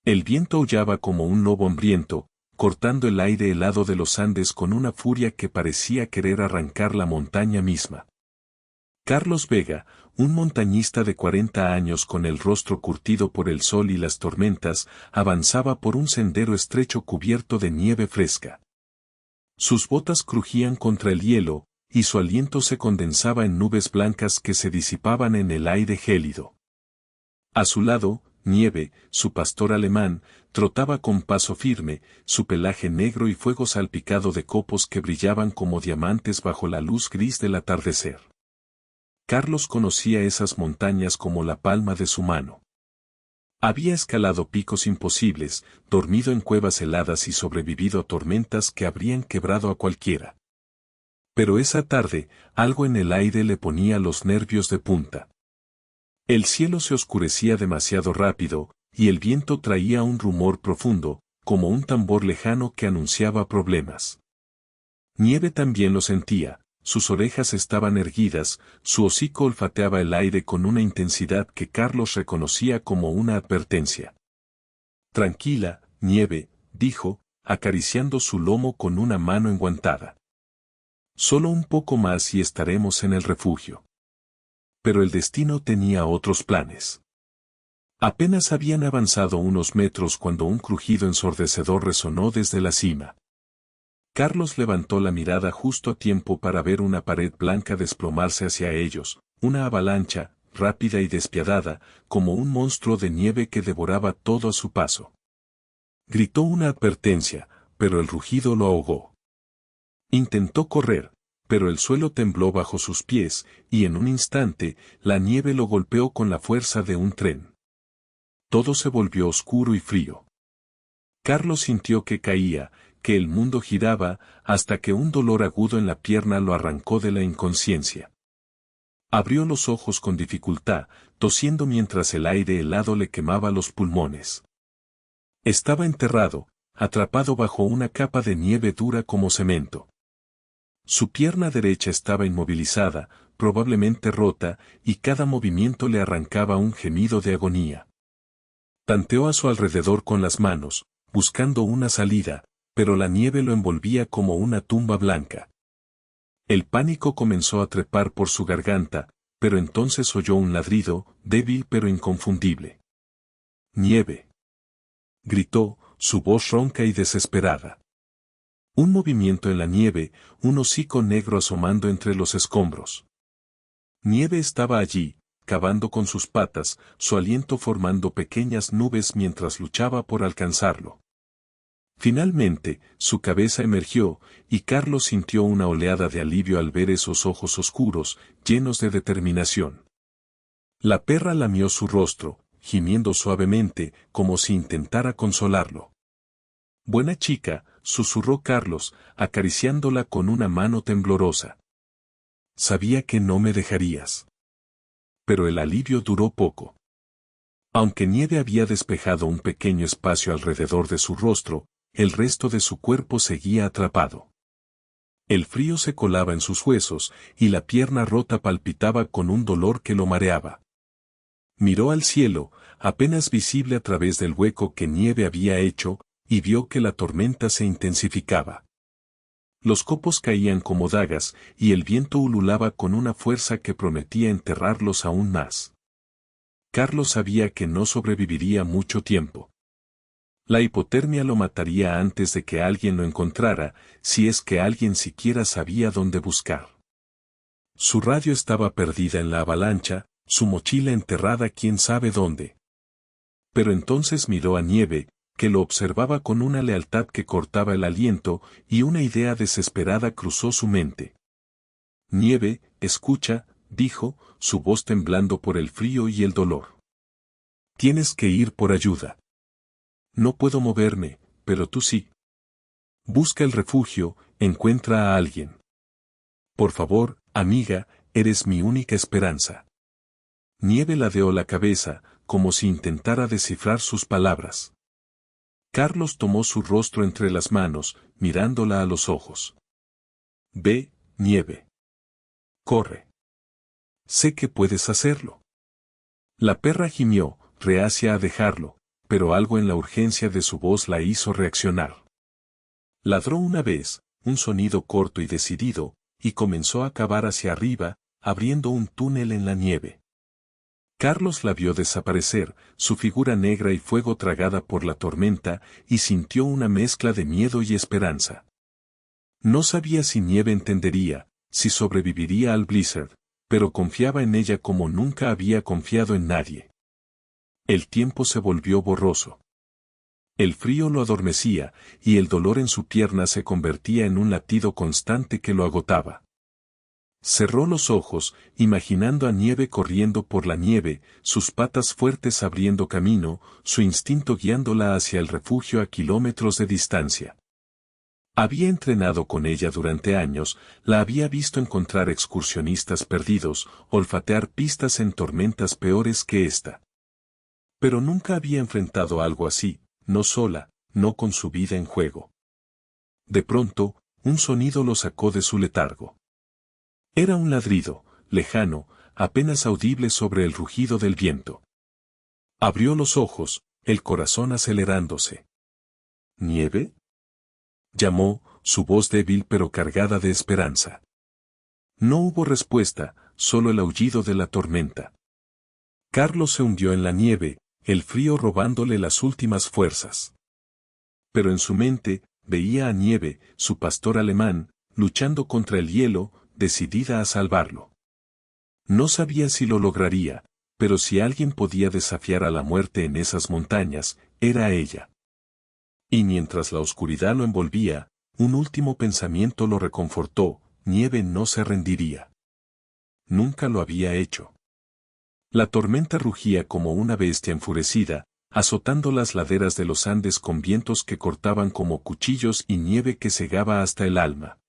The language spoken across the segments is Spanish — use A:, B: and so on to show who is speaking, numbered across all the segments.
A: El viento aullaba como un lobo hambriento, cortando el aire helado de los Andes con una furia que parecía querer arrancar la montaña misma. Carlos Vega, un montañista de 40 años con el rostro curtido por el sol y las tormentas, avanzaba por un sendero estrecho cubierto de nieve fresca. Sus botas crujían contra el hielo, y su aliento se condensaba en nubes blancas que se disipaban en el aire gélido. A su lado, Nieve, su pastor alemán, trotaba con paso firme, su pelaje negro y fuego salpicado de copos que brillaban como diamantes bajo la luz gris del atardecer. Carlos conocía esas montañas como la palma de su mano. Había escalado picos imposibles, dormido en cuevas heladas y sobrevivido a tormentas que habrían quebrado a cualquiera. Pero esa tarde, algo en el aire le ponía los nervios de punta. El cielo se oscurecía demasiado rápido, y el viento traía un rumor profundo, como un tambor lejano que anunciaba problemas. Nieve también lo sentía, sus orejas estaban erguidas, su hocico olfateaba el aire con una intensidad que Carlos reconocía como una advertencia. Tranquila, Nieve, dijo, acariciando su lomo con una mano enguantada. Solo un poco más y estaremos en el refugio. Pero el destino tenía otros planes. Apenas habían avanzado unos metros cuando un crujido ensordecedor resonó desde la cima. Carlos levantó la mirada justo a tiempo para ver una pared blanca desplomarse hacia ellos, una avalancha, rápida y despiadada, como un monstruo de nieve que devoraba todo a su paso. Gritó una advertencia, pero el rugido lo ahogó. Intentó correr, pero el suelo tembló bajo sus pies, y en un instante, la nieve lo golpeó con la fuerza de un tren. Todo se volvió oscuro y frío. Carlos sintió que caía, que el mundo giraba, hasta que un dolor agudo en la pierna lo arrancó de la inconsciencia. Abrió los ojos con dificultad, tosiendo mientras el aire helado le quemaba los pulmones. Estaba enterrado, atrapado bajo una capa de nieve dura como cemento. Su pierna derecha estaba inmovilizada, probablemente rota, y cada movimiento le arrancaba un gemido de agonía. Tanteó a su alrededor con las manos, buscando una salida, pero la nieve lo envolvía como una tumba blanca. El pánico comenzó a trepar por su garganta, pero entonces oyó un ladrido, débil pero inconfundible. «¡Nieve!», gritó, su voz ronca y desesperada. Un movimiento en la nieve, un hocico negro asomando entre los escombros. Nieve estaba allí, cavando con sus patas, su aliento formando pequeñas nubes mientras luchaba por alcanzarlo. Finalmente, su cabeza emergió, y Carlos sintió una oleada de alivio al ver esos ojos oscuros, llenos de determinación. La perra lamió su rostro, gimiendo suavemente, como si intentara consolarlo. «Buena chica», susurró Carlos, acariciándola con una mano temblorosa. «Sabía que no me dejarías». Pero el alivio duró poco. Aunque Nieve había despejado un pequeño espacio alrededor de su rostro, el resto de su cuerpo seguía atrapado. El frío se colaba en sus huesos, y la pierna rota palpitaba con un dolor que lo mareaba. Miró al cielo, apenas visible a través del hueco que Nieve había hecho, y vio que la tormenta se intensificaba. Los copos caían como dagas, y el viento ululaba con una fuerza que prometía enterrarlos aún más. Carlos sabía que no sobreviviría mucho tiempo. La hipotermia lo mataría antes de que alguien lo encontrara, si es que alguien siquiera sabía dónde buscar. Su radio estaba perdida en la avalancha, su mochila enterrada quién sabe dónde. Pero entonces miró a Nieve, que lo observaba con una lealtad que cortaba el aliento, y una idea desesperada cruzó su mente. «Nieve, escucha», dijo, su voz temblando por el frío y el dolor. «Tienes que ir por ayuda. No puedo moverme, pero tú sí. Busca el refugio, encuentra a alguien. Por favor, amiga, eres mi única esperanza». Nieve ladeó la cabeza, como si intentara descifrar sus palabras. Carlos tomó su rostro entre las manos, mirándola a los ojos. «Ve, Nieve. Corre. Sé que puedes hacerlo». La perra gimió, reacia a dejarlo, pero algo en la urgencia de su voz la hizo reaccionar. Ladró una vez, un sonido corto y decidido, y comenzó a cavar hacia arriba, abriendo un túnel en la nieve. Carlos la vio desaparecer, su figura negra y fuego tragada por la tormenta, y sintió una mezcla de miedo y esperanza. No sabía si Nieve entendería, si sobreviviría al blizzard, pero confiaba en ella como nunca había confiado en nadie. El tiempo se volvió borroso. El frío lo adormecía, y el dolor en su pierna se convertía en un latido constante que lo agotaba. Cerró los ojos, imaginando a Nieve corriendo por la nieve, sus patas fuertes abriendo camino, su instinto guiándola hacia el refugio a kilómetros de distancia. Había entrenado con ella durante años, la había visto encontrar excursionistas perdidos, olfatear pistas en tormentas peores que esta. Pero nunca había enfrentado algo así, no sola, no con su vida en juego. De pronto, un sonido lo sacó de su letargo. Era un ladrido, lejano, apenas audible sobre el rugido del viento. Abrió los ojos, el corazón acelerándose. ¿Nieve?, llamó, su voz débil pero cargada de esperanza. No hubo respuesta, solo el aullido de la tormenta. Carlos se hundió en la nieve, el frío robándole las últimas fuerzas. Pero en su mente, veía a Nieve, su pastor alemán, luchando contra el hielo, decidida a salvarlo. No sabía si lo lograría, pero si alguien podía desafiar a la muerte en esas montañas, era ella. Y mientras la oscuridad lo envolvía, un último pensamiento lo reconfortó: Nieve no se rendiría. Nunca lo había hecho. La tormenta rugía como una bestia enfurecida, azotando las laderas de los Andes con vientos que cortaban como cuchillos y nieve que cegaba hasta el alma.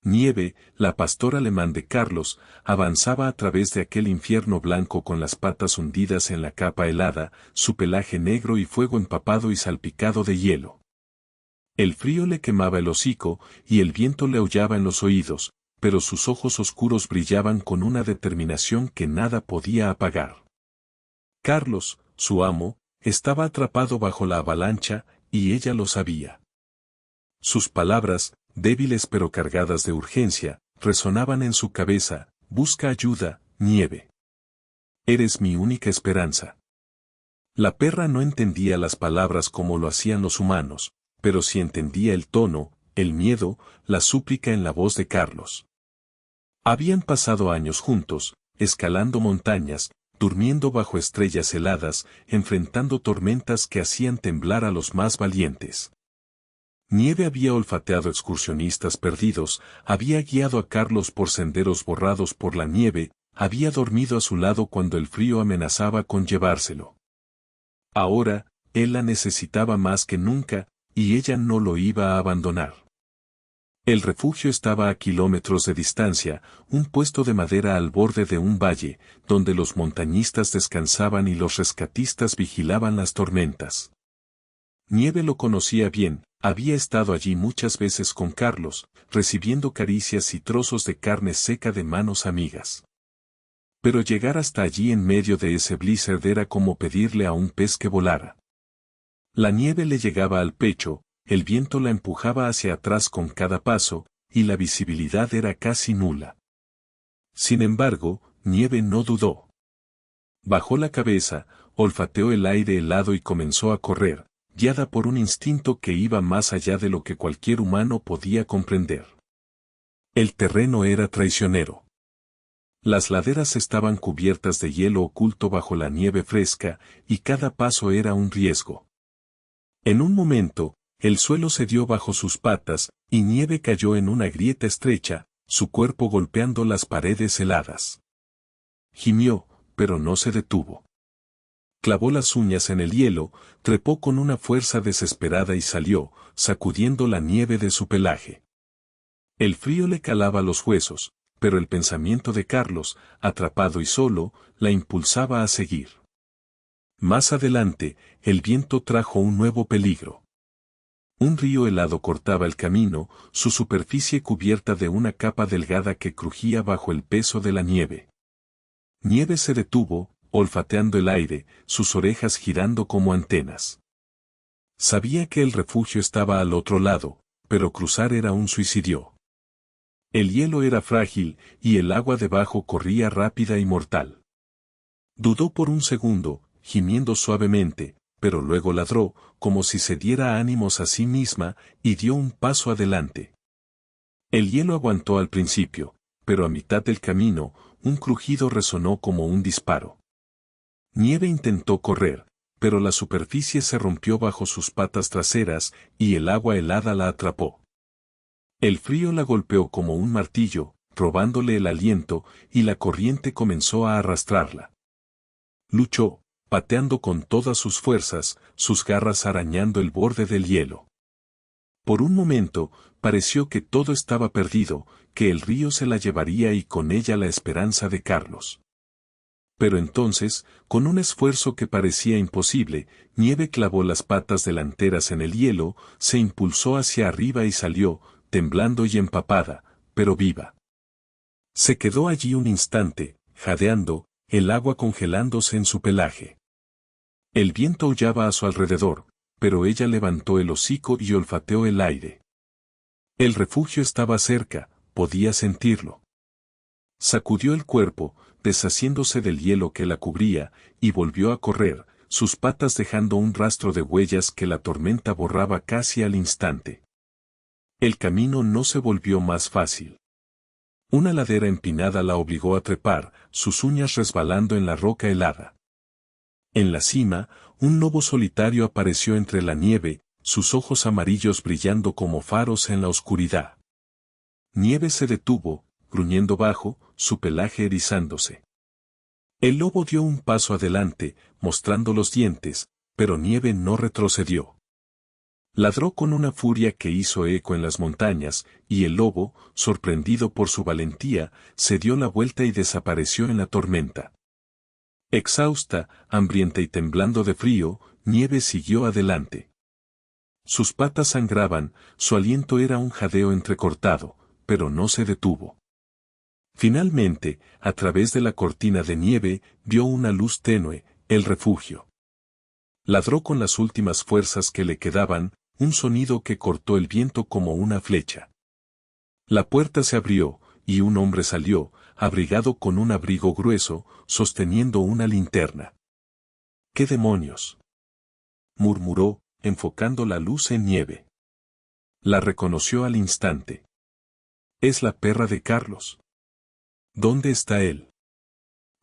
A: Nieve, la pastor alemán de Carlos, avanzaba a través de aquel infierno blanco con las patas hundidas en la capa helada, su pelaje negro y fuego empapado y salpicado de hielo. El frío le quemaba el hocico y el viento le aullaba en los oídos, pero sus ojos oscuros brillaban con una determinación que nada podía apagar. Carlos, su amo, estaba atrapado bajo la avalancha, y ella lo sabía. Sus palabras, débiles pero cargadas de urgencia, resonaban en su cabeza: busca ayuda, Nieve. Eres mi única esperanza. La perra no entendía las palabras como lo hacían los humanos, pero sí entendía el tono, el miedo, la súplica en la voz de Carlos. Habían pasado años juntos, escalando montañas, durmiendo bajo estrellas heladas, enfrentando tormentas que hacían temblar a los más valientes. Nieve había olfateado excursionistas perdidos, había guiado a Carlos por senderos borrados por la nieve, había dormido a su lado cuando el frío amenazaba con llevárselo. Ahora, él la necesitaba más que nunca, y ella no lo iba a abandonar. El refugio estaba a kilómetros de distancia, un puesto de madera al borde de un valle, donde los montañistas descansaban y los rescatistas vigilaban las tormentas. Nieve lo conocía bien, había estado allí muchas veces con Carlos, recibiendo caricias y trozos de carne seca de manos amigas. Pero llegar hasta allí en medio de ese blizzard era como pedirle a un pez que volara. La nieve le llegaba al pecho, el viento la empujaba hacia atrás con cada paso, y la visibilidad era casi nula. Sin embargo, Nieve no dudó. Bajó la cabeza, olfateó el aire helado y comenzó a correr, guiada por un instinto que iba más allá de lo que cualquier humano podía comprender. El terreno era traicionero. Las laderas estaban cubiertas de hielo oculto bajo la nieve fresca, y cada paso era un riesgo. En un momento, el suelo cedió bajo sus patas, y Nieve cayó en una grieta estrecha, su cuerpo golpeando las paredes heladas. Gimió, pero no se detuvo. Clavó las uñas en el hielo, trepó con una fuerza desesperada y salió, sacudiendo la nieve de su pelaje. El frío le calaba los huesos, pero el pensamiento de Carlos, atrapado y solo, la impulsaba a seguir. Más adelante, el viento trajo un nuevo peligro. Un río helado cortaba el camino, su superficie cubierta de una capa delgada que crujía bajo el peso de la nieve. Nieve se detuvo, olfateando el aire, sus orejas girando como antenas. Sabía que el refugio estaba al otro lado, pero cruzar era un suicidio. El hielo era frágil, y el agua debajo corría rápida y mortal. Dudó por un segundo, gimiendo suavemente, pero luego ladró, como si se diera ánimos a sí misma, y dio un paso adelante. El hielo aguantó al principio, pero a mitad del camino, un crujido resonó como un disparo. Nieve intentó correr, pero la superficie se rompió bajo sus patas traseras, y el agua helada la atrapó. El frío la golpeó como un martillo, robándole el aliento, y la corriente comenzó a arrastrarla. Luchó, pateando con todas sus fuerzas, sus garras arañando el borde del hielo. Por un momento, pareció que todo estaba perdido, que el río se la llevaría y con ella la esperanza de Carlos. Pero entonces, con un esfuerzo que parecía imposible, Nieve clavó las patas delanteras en el hielo, se impulsó hacia arriba y salió, temblando y empapada, pero viva. Se quedó allí un instante, jadeando, el agua congelándose en su pelaje. El viento aullaba a su alrededor, pero ella levantó el hocico y olfateó el aire. El refugio estaba cerca, podía sentirlo. Sacudió el cuerpo, deshaciéndose del hielo que la cubría, y volvió a correr, sus patas dejando un rastro de huellas que la tormenta borraba casi al instante. El camino no se volvió más fácil. Una ladera empinada la obligó a trepar, sus uñas resbalando en la roca helada. En la cima, un lobo solitario apareció entre la nieve, sus ojos amarillos brillando como faros en la oscuridad. Nieve se detuvo, gruñendo bajo, su pelaje erizándose. El lobo dio un paso adelante, mostrando los dientes, pero Nieve no retrocedió. Ladró con una furia que hizo eco en las montañas, y el lobo, sorprendido por su valentía, se dio la vuelta y desapareció en la tormenta. Exhausta, hambrienta y temblando de frío, Nieve siguió adelante. Sus patas sangraban, su aliento era un jadeo entrecortado, pero no se detuvo. Finalmente, a través de la cortina de nieve, vio una luz tenue, el refugio. Ladró con las últimas fuerzas que le quedaban, un sonido que cortó el viento como una flecha. La puerta se abrió, y un hombre salió, abrigado con un abrigo grueso, sosteniendo una linterna. —¿Qué demonios? —murmuró, enfocando la luz en Nieve. La reconoció al instante. —Es la perra de Carlos. ¿Dónde está él?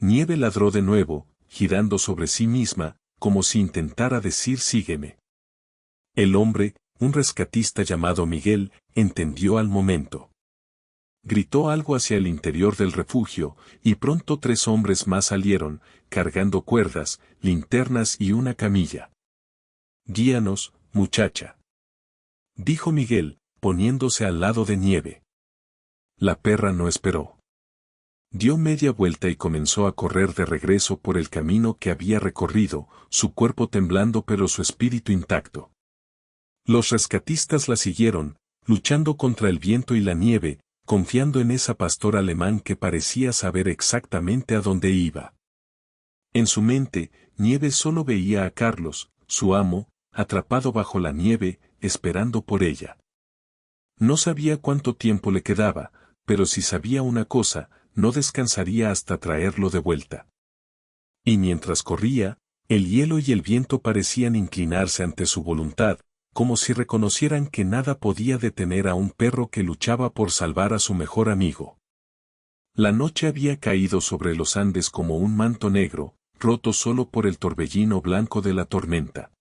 A: Nieve ladró de nuevo, girando sobre sí misma, como si intentara decir sígueme. El hombre, un rescatista llamado Miguel, entendió al momento. Gritó algo hacia el interior del refugio, y pronto 3 hombres más salieron, cargando cuerdas, linternas y una camilla. —Guíanos, muchacha —dijo Miguel, poniéndose al lado de Nieve. La perra no esperó. Dio media vuelta y comenzó a correr de regreso por el camino que había recorrido, su cuerpo temblando pero su espíritu intacto. Los rescatistas la siguieron, luchando contra el viento y la nieve, confiando en esa pastor alemán que parecía saber exactamente a dónde iba. En su mente, Nieve solo veía a Carlos, su amo, atrapado bajo la nieve, esperando por ella. No sabía cuánto tiempo le quedaba, pero si sabía una cosa, no descansaría hasta traerlo de vuelta. Y mientras corría, el hielo y el viento parecían inclinarse ante su voluntad, como si reconocieran que nada podía detener a un perro que luchaba por salvar a su mejor amigo. La noche había caído sobre los Andes como un manto negro, roto solo por el torbellino blanco de la tormenta.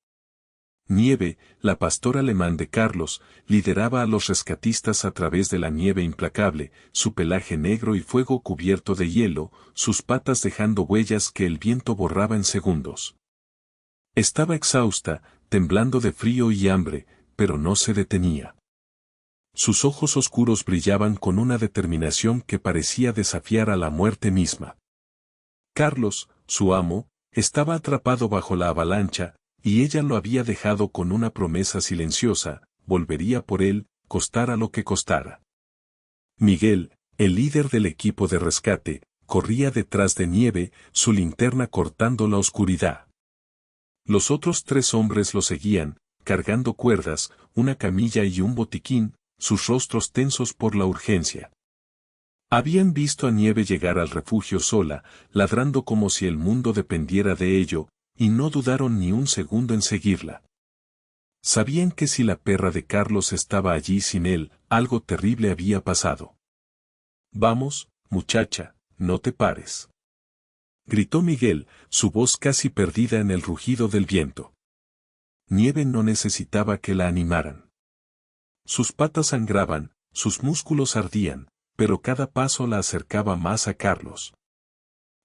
A: Nieve, la pastor alemán de Carlos, lideraba a los rescatistas a través de la nieve implacable, su pelaje negro y fuego cubierto de hielo, sus patas dejando huellas que el viento borraba en segundos. Estaba exhausta, temblando de frío y hambre, pero no se detenía. Sus ojos oscuros brillaban con una determinación que parecía desafiar a la muerte misma. Carlos, su amo, estaba atrapado bajo la avalancha, y ella lo había dejado con una promesa silenciosa, volvería por él, costara lo que costara. Miguel, el líder del equipo de rescate, corría detrás de Nieve, su linterna cortando la oscuridad. Los otros 3 hombres lo seguían, cargando cuerdas, una camilla y un botiquín, sus rostros tensos por la urgencia. Habían visto a Nieve llegar al refugio sola, ladrando como si el mundo dependiera de ello, y no dudaron ni un segundo en seguirla. Sabían que si la perra de Carlos estaba allí sin él, algo terrible había pasado. «Vamos, muchacha, no te pares», gritó Miguel, su voz casi perdida en el rugido del viento. Nieve no necesitaba que la animaran. Sus patas sangraban, sus músculos ardían, pero cada paso la acercaba más a Carlos.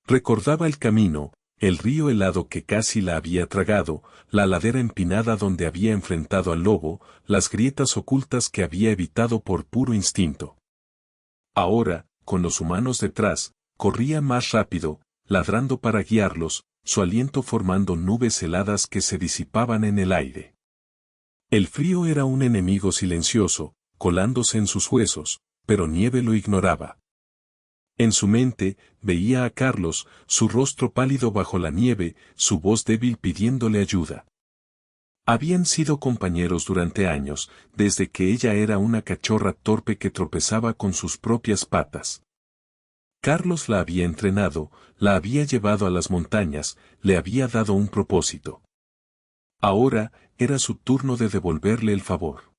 A: Recordaba el camino, el río helado que casi la había tragado, la ladera empinada donde había enfrentado al lobo, las grietas ocultas que había evitado por puro instinto. Ahora, con los humanos detrás, corría más rápido, ladrando para guiarlos, su aliento formando nubes heladas que se disipaban en el aire. El frío era un enemigo silencioso, colándose en sus huesos, pero Nieve lo ignoraba. En su mente, veía a Carlos, su rostro pálido bajo la nieve, su voz débil pidiéndole ayuda. Habían sido compañeros durante años, desde que ella era una cachorra torpe que tropezaba con sus propias patas. Carlos la había entrenado, la había llevado a las montañas, le había dado un propósito. Ahora, era su turno de devolverle el favor.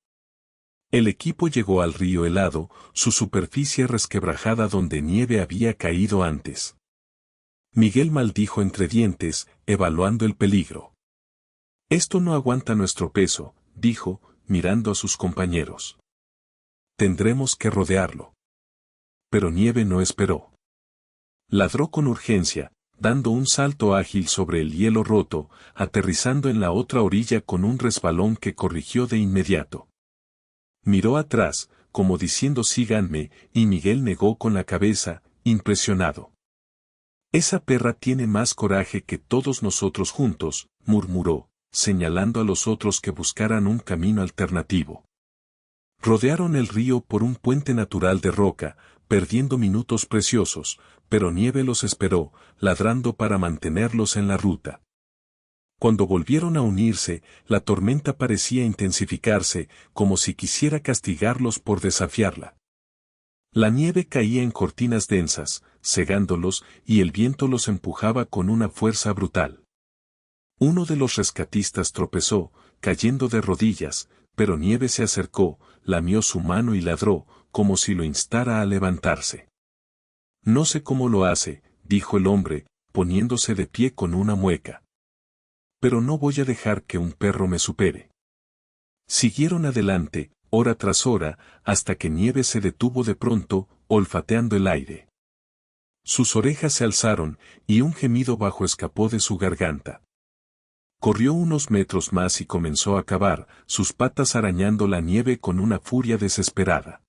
A: El equipo llegó al río helado, su superficie resquebrajada donde Nieve había caído antes. Miguel maldijo entre dientes, evaluando el peligro. «Esto no aguanta nuestro peso», dijo, mirando a sus compañeros. «Tendremos que rodearlo». Pero Nieve no esperó. Ladró con urgencia, dando un salto ágil sobre el hielo roto, aterrizando en la otra orilla con un resbalón que corrigió de inmediato. Miró atrás, como diciendo síganme, y Miguel negó con la cabeza, impresionado. «Esa perra tiene más coraje que todos nosotros juntos», murmuró, señalando a los otros que buscaran un camino alternativo. Rodearon el río por un puente natural de roca, perdiendo minutos preciosos, pero Nieve los esperó, ladrando para mantenerlos en la ruta. Cuando volvieron a unirse, la tormenta parecía intensificarse, como si quisiera castigarlos por desafiarla. La nieve caía en cortinas densas, cegándolos, y el viento los empujaba con una fuerza brutal. Uno de los rescatistas tropezó, cayendo de rodillas, pero Nieve se acercó, lamió su mano y ladró, como si lo instara a levantarse. «No sé cómo lo hace», dijo el hombre, poniéndose de pie con una mueca. «Pero no voy a dejar que un perro me supere». Siguieron adelante, hora tras hora, hasta que Nieve se detuvo de pronto, olfateando el aire. Sus orejas se alzaron, y un gemido bajo escapó de su garganta. Corrió unos metros más y comenzó a cavar, sus patas arañando la nieve con una furia desesperada.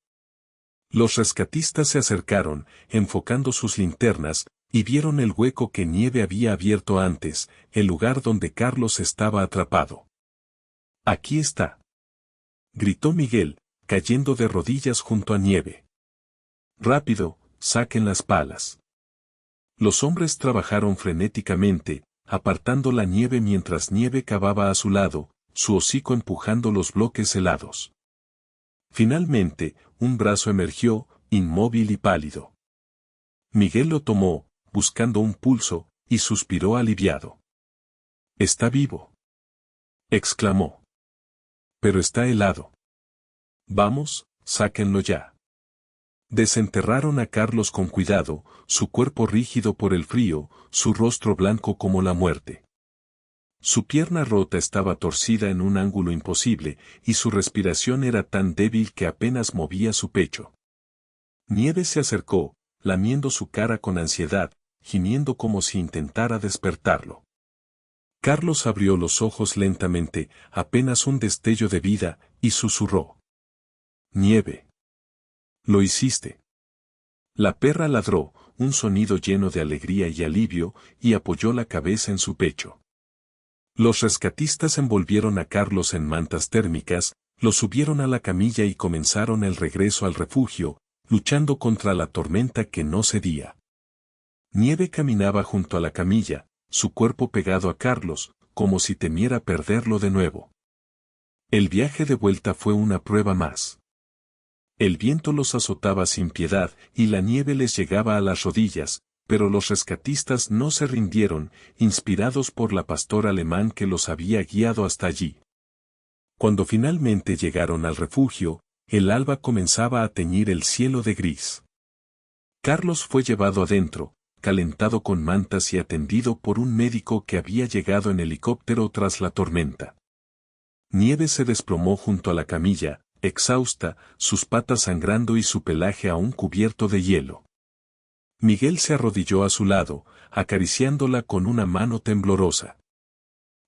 A: Los rescatistas se acercaron, enfocando sus linternas, y vieron el hueco que Nieve había abierto antes, el lugar donde Carlos estaba atrapado. «Aquí está», gritó Miguel, cayendo de rodillas junto a Nieve. «Rápido, saquen las palas». Los hombres trabajaron frenéticamente, apartando la nieve mientras Nieve cavaba a su lado, su hocico empujando los bloques helados. Finalmente, un brazo emergió, inmóvil y pálido. Miguel lo tomó, buscando un pulso, y suspiró aliviado. «Está vivo», exclamó. «Pero está helado. Vamos, sáquenlo ya». Desenterraron a Carlos con cuidado, su cuerpo rígido por el frío, su rostro blanco como la muerte. Su pierna rota estaba torcida en un ángulo imposible, y su respiración era tan débil que apenas movía su pecho. Nieve se acercó, lamiendo su cara con ansiedad, gimiendo como si intentara despertarlo. Carlos abrió los ojos lentamente, apenas un destello de vida, y susurró: «Nieve. Lo hiciste». La perra ladró, un sonido lleno de alegría y alivio, y apoyó la cabeza en su pecho. Los rescatistas envolvieron a Carlos en mantas térmicas, lo subieron a la camilla y comenzaron el regreso al refugio, luchando contra la tormenta que no cedía. Nieve caminaba junto a la camilla, su cuerpo pegado a Carlos, como si temiera perderlo de nuevo. El viaje de vuelta fue una prueba más. El viento los azotaba sin piedad y la nieve les llegaba a las rodillas, pero los rescatistas no se rindieron, inspirados por la pastora alemán que los había guiado hasta allí. Cuando finalmente llegaron al refugio, el alba comenzaba a teñir el cielo de gris. Carlos fue llevado adentro, calentado con mantas y atendido por un médico que había llegado en helicóptero tras la tormenta. Nieve se desplomó junto a la camilla, exhausta, sus patas sangrando y su pelaje aún cubierto de hielo. Miguel se arrodilló a su lado, acariciándola con una mano temblorosa.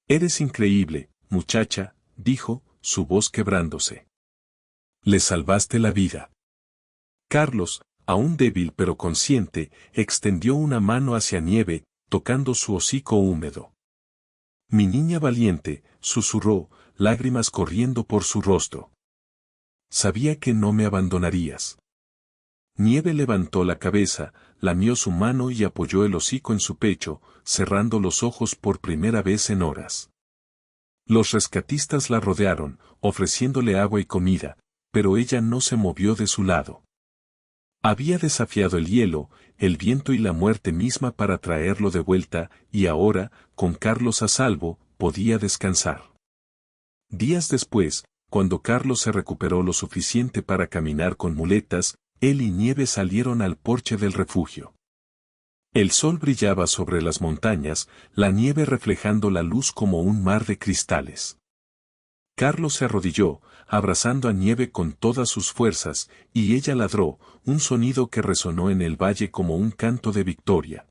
A: «Eres increíble, muchacha», dijo, su voz quebrándose. «Le salvaste la vida». Carlos, aún débil pero consciente, extendió una mano hacia Nieve, tocando su hocico húmedo. «Mi niña valiente», susurró, lágrimas corriendo por su rostro. «Sabía que no me abandonarías». Nieve levantó la cabeza, lamió su mano y apoyó el hocico en su pecho, cerrando los ojos por primera vez en horas. Los rescatistas la rodearon, ofreciéndole agua y comida, pero ella no se movió de su lado. Había desafiado el hielo, el viento y la muerte misma para traerlo de vuelta, y ahora, con Carlos a salvo, podía descansar. Días después, cuando Carlos se recuperó lo suficiente para caminar con muletas, él y Nieve salieron al porche del refugio. El sol brillaba sobre las montañas, la nieve reflejando la luz como un mar de cristales. Carlos se arrodilló, abrazando a Nieve con todas sus fuerzas, y ella ladró, un sonido que resonó en el valle como un canto de victoria.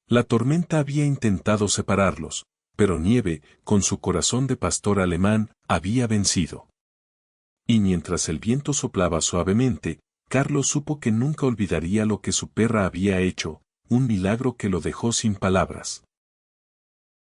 A: La tormenta había intentado separarlos, pero Nieve, con su corazón de pastor alemán, había vencido. Y mientras el viento soplaba suavemente, Carlos supo que nunca olvidaría lo que su perra había hecho, un milagro que lo dejó sin palabras.